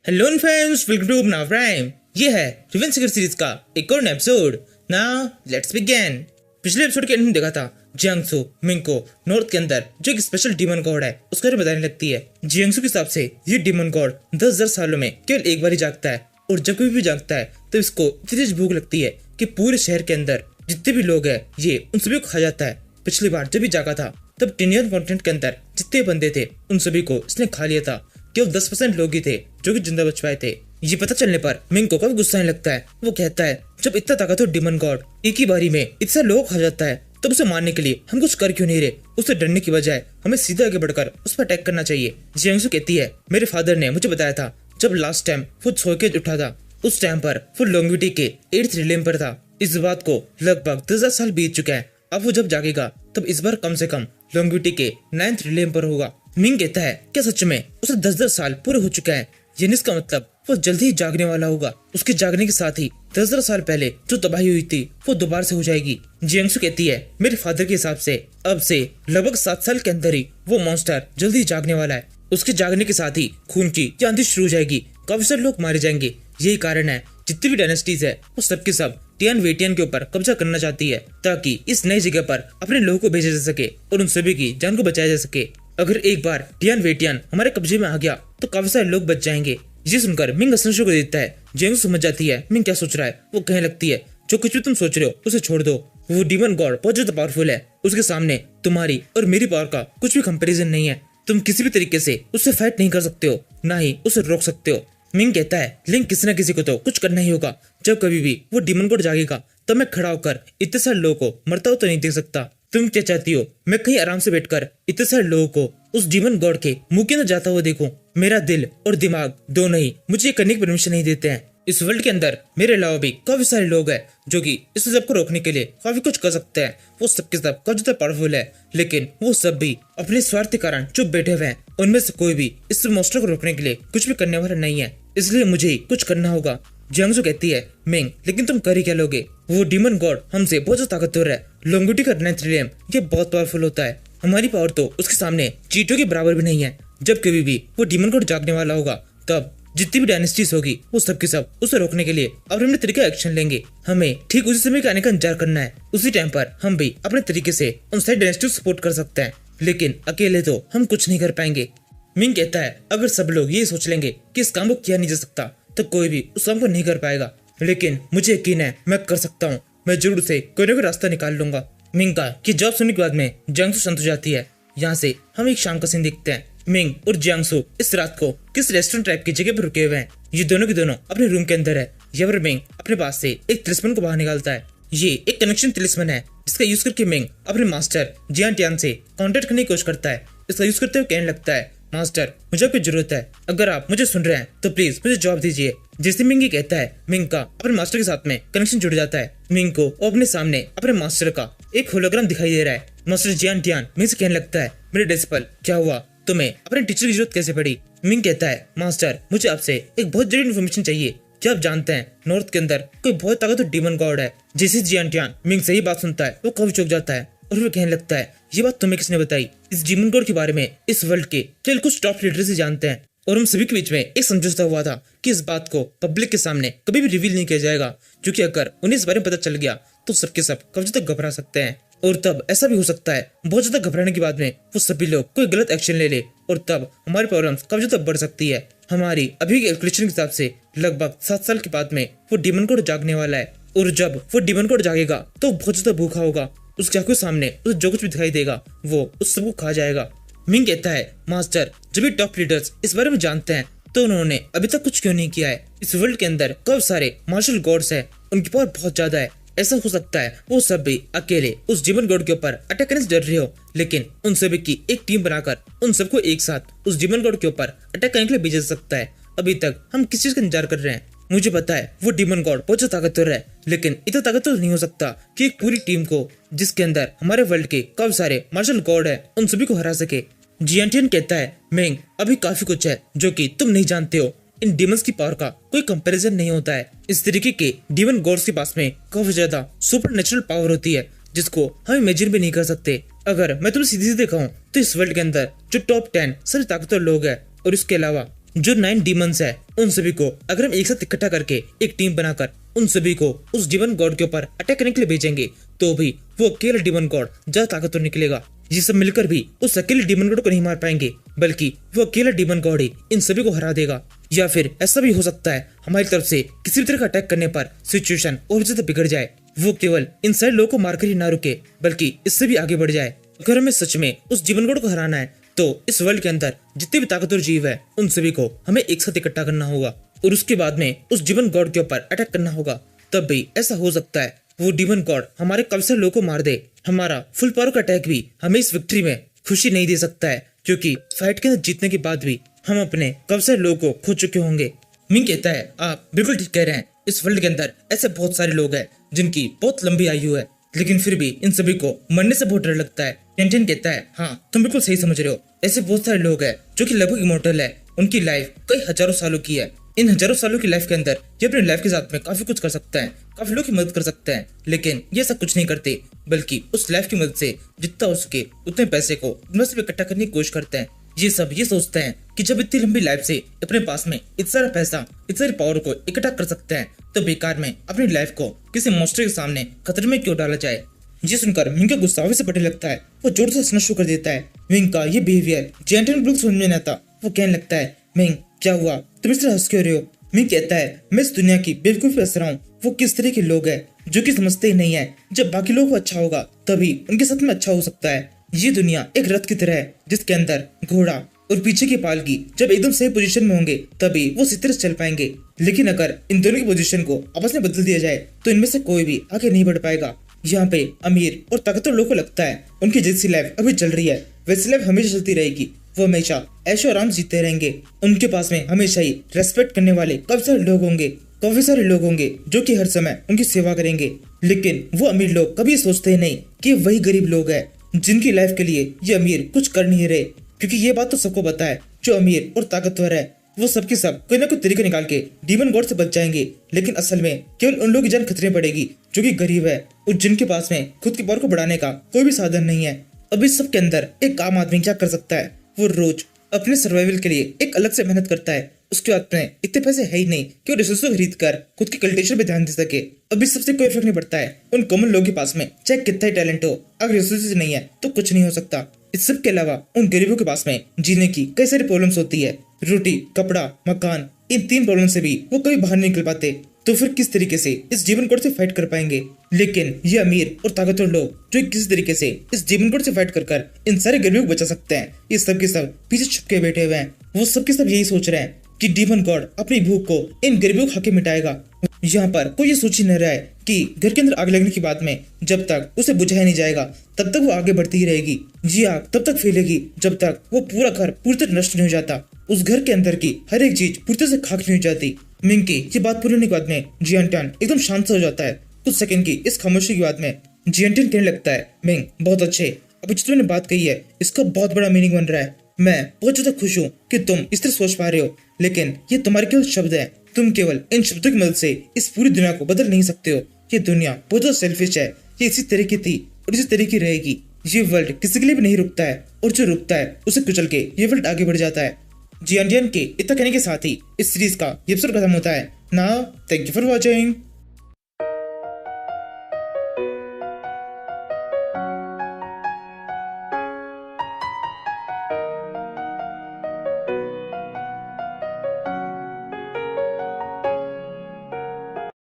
Hello friends, welcome to अपना prime. ये है रिवेंज सीकर सीरीज का एक और एपिसोड। Now let's begin. पिछले एपिसोड के एंड में देखा था जियांगसू मिंग को नॉर्थ के अंदर जो एक स्पेशल डीमन गॉड है उसका बताने लगती है। जियांगसू के हिसाब से ये डीमन गॉड 10,000 सालों में केवल एक बार ही जागता है और जब कभी भी जागता है तो इसको इतनी तेज भूख लगती है कि पूरे शहर के अंदर जितने भी लोग हैं ये उन सभी को खा जाता है। पिछली बार जब भी जागा था तब टिनियन कॉन्टिनेंट के अंदर जितने बंदे थे उन सभी को इसने खा लिया था। केवल 10% लोग ही थे जो कि जिंदा बच पाए थे। ये पता चलने पर मिंग को काफी गुस्सा आने लगता है। वो कहता है जब इतना ताकतवर डीमन गॉड एक ही बारी में इतने लोग खा जाता है तब उसे मारने के लिए हम कुछ कर क्यों नहीं रहे। उसे डरने की बजाय हमें सीधे आगे बढ़कर उस पर अटैक करना चाहिए। जियांगसू कहती है मेरे फादर ने मुझे बताया था जब लास्ट टाइम वो सो के उठा था उस टाइम पर वो लोंगिविटी के 8th रिलेम पर था। इस बात को लगभग 10,000 साल बीत चुके हैं। अब वो जब जागेगा तब इस बार कम से कम लोंगिविटी के 9th रिलेम पर होगा। मिंग कहता है क्या सच में उसे 10,000 साल पूरे हो चुके हैं, यानी इसका मतलब वो जल्दी ही जागने वाला होगा। उसके जागने के साथ ही 10,000 साल पहले जो तबाही हुई थी वो दोबारा से हो जाएगी। जियांगसू कहती है मेरे फादर के हिसाब से अब से लगभग 7 साल के अंदर ही वो मॉन्स्टर जल्दी ही जागने वाला है। उसके जागने के साथ ही खून की आंधी शुरू हो जाएगी, काफी सारे लोग मारे जाएंगे। यही कारण है जितनी भी डायनेस्टीज है वो सबके सब टियान वेटियन के ऊपर कब्जा करना चाहती है ताकि इस नई जगह पर अपने लोगों को भेजा जा सके और उन सभी की जान को बचाया जा सके। अगर एक बार टियान वेटियन हमारे कब्जे में आ गया तो काफी सारे लोग बच जाएंगे। ये सुनकर मिंग हंसना शुरू कर देता है। जियांगसू समझ जाती है मिंग क्या सोच रहा है। वो कहने लगती है जो कुछ भी तुम सोच रहे हो उसे छोड़ दो। वो डीमन गॉड बहुत ज्यादा पावरफुल है, उसके सामने तुम्हारी और मेरी पावर का कुछ भी कंपेरिजन नहीं है। तुम किसी भी तरीके से उससे फाइट नहीं कर सकते हो, ना ही उसे रोक सकते हो। मिंग कहता है लेकिन किसी न किसी को तो कुछ करना ही होगा। जब कभी भी वो डीमन गॉड जागेगा तब मैं खड़ा होकर इतने सारे लोगों को मरता हुआ तो नहीं देख सकता। तुम क्या चाहती हो मैं कहीं आराम से बैठकर इतने सारे लोगों को उस डीमन गॉड के मुंह के अंदर जाता हुआ देखूं? मेरा दिल और दिमाग दोनों ही मुझे करने की परमिशन नहीं देते हैं। इस वर्ल्ड के अंदर मेरे अलावा भी काफी सारे लोग हैं जो कि इस सबको रोकने के लिए काफी कुछ कर सकते हैं। वो सबके सब काफी ज्यादा पावरफुल है, लेकिन वो सब भी अपने स्वार्थ के कारण चुप बैठे हुए हैं। उनमें से कोई भी इस मॉन्स्टर को रोकने के लिए कुछ भी करने वाला नहीं है, इसलिए मुझे ही कुछ करना होगा। जियांगसू कहती है मिंग लेकिन तुम कर ही क्या लोगे? वो डीमन गॉड हमसे बहुत ज्यादा ताकतवर है। लोंगिविटी का 9th रिलेम ये बहुत पावरफुल होता है। हमारी पावर तो उसके सामने चींटियों के बराबर भी नहीं है। जब कभी भी वो डीमन गॉड जागने वाला होगा तब जितनी भी डायनेस्टीज होगी वो सबके सब उसे रोकने के लिए अपने तरीके एक्शन लेंगे। हमें ठीक उसी समय के आने का इंतजार करना है। उसी टाइम पर हम भी अपने तरीके से उन सारी डायनेस्टी सपोर्ट कर सकते हैं, लेकिन अकेले तो हम कुछ नहीं कर पाएंगे। मिंग कहता है अगर सब लोग ये सोच लेंगे कि इस काम को किया नहीं जा सकता तो कोई भी उस काम को नहीं कर पाएगा, लेकिन मुझे यकीन है मैं कर सकता हूँ। मैं जरूर से कोई ना कोई रास्ता निकाल लूंगा। मिंग का कि जवाब सुनने के बाद में जियांगसू शांत हो जाती है। यहाँ से हम एक शाम का सीन देखते हैं। मिंग और जियांगसू इस रात को किस रेस्टोरेंट टाइप की जगह पर रुके हुए हैं। ये दोनों के दोनों अपने रूम के अंदर है। यहाँ पर मिंग अपने पास से एक तिलिस्मन को बाहर निकालता है। ये एक कनेक्शन तिलिस्मन है। इसका यूज करके मिंग अपने मास्टर जियान टियान से कांटेक्ट करने की कोशिश करता है। इसका यूज करते हुए कहने लगता है मास्टर मुझे आपकी जरूरत है, अगर आप मुझे सुन रहे हैं तो प्लीज मुझे जवाब दीजिए। जैसे मिंग ये कहता है मिंग का अपने मास्टर के साथ में कनेक्शन जुड़ जाता है। मिंग को अपने सामने अपने मास्टर का एक होलोग्राम दिखाई दे रहा है। मास्टर जियान टियान मिंग से कहने लगता है मेरे डिस्पल क्या हुआ, तुम्हें अपने टीचर की जरूरत कैसे पड़ी? मिंग कहता है मास्टर मुझे आपसे एक बहुत जरूरी इन्फॉर्मेशन चाहिए। क्या आप जानते हैं नॉर्थ के अंदर कोई बहुत ताकतवर डीमन गॉड है? जैसे जियान टियान मिंग से ही बात सुनता है वो काफी चौंक जाता है और वो कहने लगता है ये बात तुम्हें किसने बताई? इस डीमन गॉड के बारे में इस वर्ल्ड के केवल कुछ टॉप लीडर्स ही जानते हैं और हम सभी के बीच में एक समझौता हुआ था कि इस बात को पब्लिक के सामने कभी भी रिवील नहीं किया जाएगा, क्योंकि अगर उन्हें इस बारे में पता चल गया तो सबके सब काफी ज्यादा घबरा सकते हैं और तब ऐसा भी हो सकता है बहुत ज्यादा घबराने के बाद में वो सभी लोग कोई गलत एक्शन ले ले और तब हमारी प्रॉब्लम्स काफी ज्यादा बढ़ सकती है। हमारी अभी कैलकुलेशन के हिसाब से लगभग 7 साल के बाद में वो डीमन गॉड जागने वाला है और जब वो डीमन गॉड जागेगा तो बहुत ज्यादा भूखा होगा। उसके आंखों सामने उसे जो कुछ भी दिखाई देगा वो उस सबको खा जाएगा। मिंग कहता है मास्टर जब भी टॉप लीडर्स इस बारे में जानते हैं तो उन्होंने अभी तक कुछ क्यों नहीं किया है? इस वर्ल्ड के अंदर काफी सारे मार्शल गॉड्स हैं, उनकी पावर बहुत ज्यादा है। ऐसा हो सकता है वो सब भी अकेले उस डीमन गॉड के ऊपर अटैक करने से डर रहे हो, लेकिन उन सभी की एक टीम बनाकर उन सबको एक साथ उस डीमन गॉड के ऊपर अटैक करने के लिए भेजा जा सकता है। अभी तक हम किस चीज का इंतजार कर रहे हैं? मुझे पता है वो डीमन गॉड बहुत ज्यादा ताकतवर है, लेकिन इतना ताकतवर नहीं हो सकता कि एक पूरी टीम को जिसके अंदर हमारे वर्ल्ड के काफी सारे मार्शल गॉड है उन सभी को हरा सके। जियांटियन कहता है मिंग अभी काफी कुछ है जो कि तुम नहीं जानते हो। इन डीमंस की पावर का कोई कंपैरिजन नहीं होता है। इस तरीके के डीमन गॉड्स के पास में काफी ज्यादा सुपर नेचुरल पावर होती है जिसको हम इमेजिन भी नहीं कर सकते। अगर मैं तुम्हें सीधी सीधी कहूँ तो इस वर्ल्ड के अंदर जो टॉप 10 सबसे ताकतवर लोग हैं और इसके अलावा जो 9 डीमंस है उन सभी को अगर हम एक साथ इकट्ठा करके एक टीम बनाकर उन सभी को उस डीमन गॉड के ऊपर अटैक करने के लिए भेजेंगे तो भी वो अकेला डीमन गॉड ज्यादा ताकतवर निकलेगा। ये सब मिलकर भी उस अकेले डीमन गॉड को नहीं मार पाएंगे, बल्कि वो अकेला डीमन गॉड ही इन सभी को हरा देगा। या फिर ऐसा भी हो सकता है हमारी तरफ से किसी भी तरह का अटैक करने पर सिचुएशन और ज्यादा बिगड़ जाए, वो केवल इन सारे लोगों को मारकर ही ना रुके बल्कि इससे भी आगे बढ़ जाए। अगर हमें सच में उस डीमन गॉड को हराना है तो इस वर्ल्ड के अंदर जितने भी ताकतवर जीव है उन सभी को हमें एक साथ इकट्ठा करना होगा और उसके बाद में उस डीमन गॉड के ऊपर अटैक करना होगा। तब भी ऐसा हो सकता है वो डीमन गॉड हमारे काफी सारे लोगों को मार दे। हमारा फुल पावर का अटैक भी हमें इस विक्ट्री में खुशी नहीं दे सकता है, क्योंकि फाइट के अंदर जीतने के बाद भी हम अपने काफी सारे लोगों को खो चुके होंगे। मिंग कहता है आप बिल्कुल ठीक कह रहे हैं, इस वर्ल्ड के अंदर ऐसे बहुत सारे लोग हैं जिनकी बहुत लंबी आयु है, लेकिन फिर भी इन सभी को मरने से बहुत डर लगता है। टेंटेन कहता है हाँ तुम बिल्कुल सही समझ रहे हो, ऐसे बहुत सारे लोग हैं जो कि लगभग इमोर्टल है, उनकी लाइफ कई हजारों सालों की है। इन हजारों सालों की लाइफ के अंदर ये अपनी लाइफ के साथ में काफी कुछ कर सकते हैं, काफी लोग की मदद कर सकते हैं, लेकिन ये सब कुछ नहीं करते बल्कि उस लाइफ की मदद से जितना हो सके उतने पैसे को इन्वेस्ट में इकट्ठा करने की कोशिश करते हैं। ये सब ये सोचते हैं कि जब इतनी लंबी लाइफ से अपने पास में इतना सारा पैसा इतनी सारी पावर को इकट्ठा कर सकते हैं तो बेकार में अपनी लाइफ को किसी मॉन्स्टर के सामने खतरे में क्यों डाला जाए। ये सुनकर मिंग का गुस्सा से बढ़ने लगता है, वो जोर से हंसना शुरू कर देता है। मिंग का ये बिहेवियर जेंटन बिल्कुल समझ में नहीं आता। वो कहने लगता है मिंग क्या हुआ, तुम इस तरह हंस क्यों रहे हो। मिंग कहता है मैं इस दुनिया की बेवकूफी हंस रहा हूँ। वो किस तरह के लोग हैं जो कि समझते ही नहीं है जब बाकी लोगों को अच्छा होगा तभी उनके साथ में अच्छा हो सकता है। ये दुनिया एक रथ की तरह है जिसके अंदर घोड़ा और पीछे की पालकी जब एकदम सही पोजीशन में होंगे तभी वो सीधे से चल पाएंगे, लेकिन अगर इन दोनों की पोजीशन को आपस में बदल दिया जाए तो इनमें से कोई भी आगे नहीं बढ़ पाएगा। यहाँ पे अमीर और ताकतवर लोगों को लगता है उनकी जैसी लाइफ अभी चल रही है वैसी लाइफ हमेशा चलती रहेगी, वो हमेशा ऐशो आराम जीते रहेंगे। उनके पास में हमेशा ही रेस्पेक्ट करने वाले काफी सारे लोग होंगे, काफी सारे लोग होंगे जो कि हर समय उनकी सेवा करेंगे। लेकिन वो अमीर लोग कभी सोचते नहीं कि वही गरीब लोग हैं जिनकी लाइफ के लिए ये अमीर कुछ कर नहीं रहे, क्योंकि ये बात तो सबको पता है जो अमीर और ताकतवर है वो सबके सब कोई ना कोई तरीका निकाल के डीमन गॉड से बच जाएंगे, लेकिन असल में केवल उन लोगों की जान खतरे में पड़ेगी जो कि गरीब है और जिनके पास में खुद की पावर को बढ़ाने का कोई भी साधन नहीं है। अब इस सब के अंदर एक आम आदमी क्या कर सकता है, वो रोज अपने सर्वाइवल के लिए एक अलग से मेहनत करता है। उसके बाद में इतने पैसे है ही नहीं कि वो रिसोर्स को खरीद कर खुद की कल्टिवेशन पे ध्यान दे सके। अब इस सबसे कोई फर्क नहीं पड़ता है उन कॉमन लोगों के पास में चाहे कितना ही टैलेंट हो, अगर रिसोर्सेज नहीं है तो कुछ नहीं हो सकता। इस सब के अलावा उन गरीबों के पास में जीने की कई सारी प्रॉब्लम्स होती है, रोटी कपड़ा मकान, इन 3 प्रॉब्लम से भी वो कभी बाहर नहीं निकल पाते, तो फिर किस तरीके से इस जीवन कोड से फाइट कर पाएंगे। लेकिन ये अमीर और ताकतवर लोग जो किसी तरीके से इस जीवन कोड से फाइट कर इन सारे गरीबों को बचा सकते हैं, ये सब के सब पीछे छुप के बैठे हुए हैं। वो सब के सब यही सोच रहे हैं कि डीमन गॉड अपनी भूख को इन गरीबों को खाके मिटाएगा। यहाँ पर कोई ये सोच ही नहीं रहा है कि घर के अंदर आग लगने के बाद में जब तक उसे बुझाया नहीं जाएगा तब तक वो आगे बढ़ती ही रहेगी। ये आग तब तक फैलेगी जब तक वो पूरा घर पूरी तरह नष्ट नहीं हो जाता, उस घर के अंदर की हर एक चीज पूरी तरह से खाक नहीं हो जाती। मिंग की ये बात पूरी होने के बाद में जियांटन एकदम शांत हो जाता है। कुछ सेकंड की इस खामोशी के बाद में जियांटन कहने लगता है मिंग बहुत अच्छे, अभी जो तुमने बात कही है इसका बहुत बड़ा मीनिंग बन रहा है। मैं बहुत ज्यादा खुश हूँ कि तुम इस तरह सोच पा रहे हो, लेकिन ये तुम्हारे केवल शब्द है, तुम केवल इन शब्दों की मदद से इस पूरी दुनिया को बदल नहीं सकते हो। ये दुनिया बहुत ज्यादा सेल्फिश है, ये इसी तरह की थी और इसी तरह की रहेगी। ये वर्ल्ड किसी के लिए भी नहीं रुकता है और जो रुकता है उसे कुचल के ये वर्ल्ड आगे बढ़ जाता है। जियांटियन के इतना कहने के साथ ही इस सीरीज का एपिसोड खत्म होता है। Now thank you for watching.